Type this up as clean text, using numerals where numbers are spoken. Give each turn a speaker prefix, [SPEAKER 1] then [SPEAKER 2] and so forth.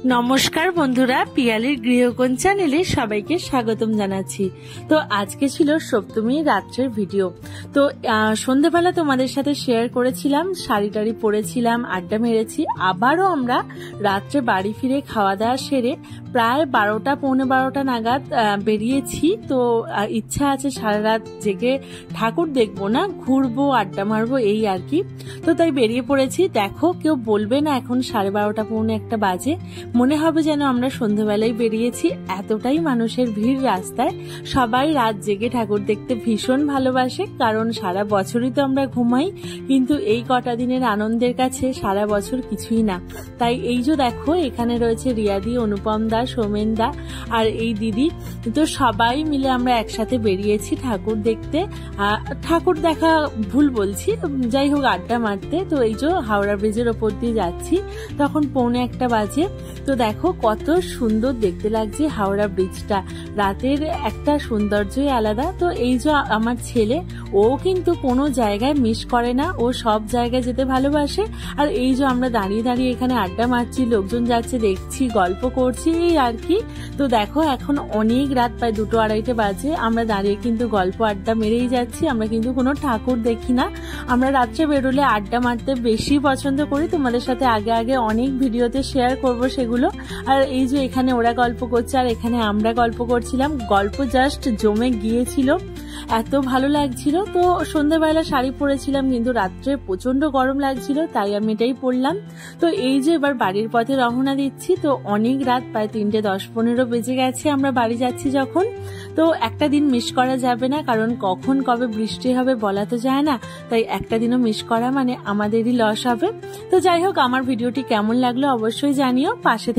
[SPEAKER 1] নমস্কার বন্ধুরা, পিয়ালির গৃহকোণ চ্যানেলে সবাইকে স্বাগতম জানাচ্ছি। তো আজকে ছিল সপ্তমী রাত্রের ভিডিও। তো সন্ধ্যেবেলা তোমাদের সাথে শেয়ার করেছিলাম, শাড়ি টাড়ি পরেছিলাম, আড্ডা মেরেছি। আবারও আমরা রাত্রে বাড়ি ফিরে খাওয়া দাওয়া সেরে প্রায় 12টা পৌনে 12টা নাগাদ বেরিয়েছি। তো ইচ্ছা আছে সারা রাত জেগে ঠাকুর দেখবো না, ঘুরবো, আড্ডা মারবো, এই আর কি। তো তাই বেরিয়ে পড়েছি। দেখো, কেউ বলবে না এখন 12:30 পৌনে 1টা বাজে, মনে হবে যেন আমরা সন্ধ্যাবেলায় বেরিয়েছি। এতটাই মানুষের ভিড় রাস্তায়। সবাই রাত জেগে ঠাকুর দেখতে ভীষণ ভালোবাসে, কারণ সারা বছরই তো আমরা ঘুমাই, কিন্তু এই কটা দিনের আনন্দের কাছে সারা বছর কিছুই না। তাই এই যে দেখো, এখানে রয়েছে রিয়াদি, অনুপম দা, সৌমেন দা আর এই দিদি। তো সবাই মিলে আমরা একসাথে বেরিয়েছি ঠাকুর দেখতে। ঠাকুর দেখা ভুল বলছি, যাই হোক আড্ডা মারতে। তো এই যে হাওড়া ব্রিজের ওপর দিয়ে যাচ্ছি, তখন পৌনে 1টা বাজে। তো দেখো কত সুন্দর দেখতে লাগছে হাওড়া ব্রিজটা, রাতের একটা সৌন্দর্যই আলাদা। তো এই যে আমার ছেলে, ও কিন্তু কোনো জায়গায় মিস করে না, ও সব জায়গায় যেতে ভালোবাসে। আর এই যে আমরা দাঁড়িয়ে দাঁড়িয়ে এখানে আড্ডা মারছি, লোকজন যাচ্ছে দেখছি, গল্প করছি, এই আর কি। তো দেখো এখন অনেক রাত, প্রায় 2-2:30 বাজে। আমরা দাঁড়িয়ে কিন্তু গল্প আড্ডা মেরেই যাচ্ছি। আমরা কিন্তু কোনো ঠাকুর দেখি না। আমরা রাত্রে বেরোলে আড্ডা মারতে বেশি পছন্দ করি। তোমাদের সাথে আগে আগে অনেক ভিডিওতে শেয়ার করব সেগুলো। আর এই যে এখানে ওরা গল্প করছে আর এখানে আমরা গল্প করছিলাম। গল্প জাস্ট জমে গিয়েছিল, এত ভালো লাগছিল। তো সন্ধ্যাবেলা শাড়ি পরেছিলাম, কিন্তু রাত্রে প্রচন্ড গরম লাগছিল, তাই আমি এটাই পরলাম। তো এই যে এবার বাড়ির পথে রওনা দিচ্ছি। তো অনেক রাত, প্রায় 3:10-15 বেজে গেছে আমরা বাড়ি যাচ্ছি যখন। তো একটা দিন মিস করা যাবে না, কারণ কখন কবে বৃষ্টি হবে বলা তো যায় না। তাই একটা দিনও মিস করা মানে আমাদেরই লস হবে। তো যাই হোক, আমার ভিডিওটি কেমন লাগলো অবশ্যই জানিও। পাশে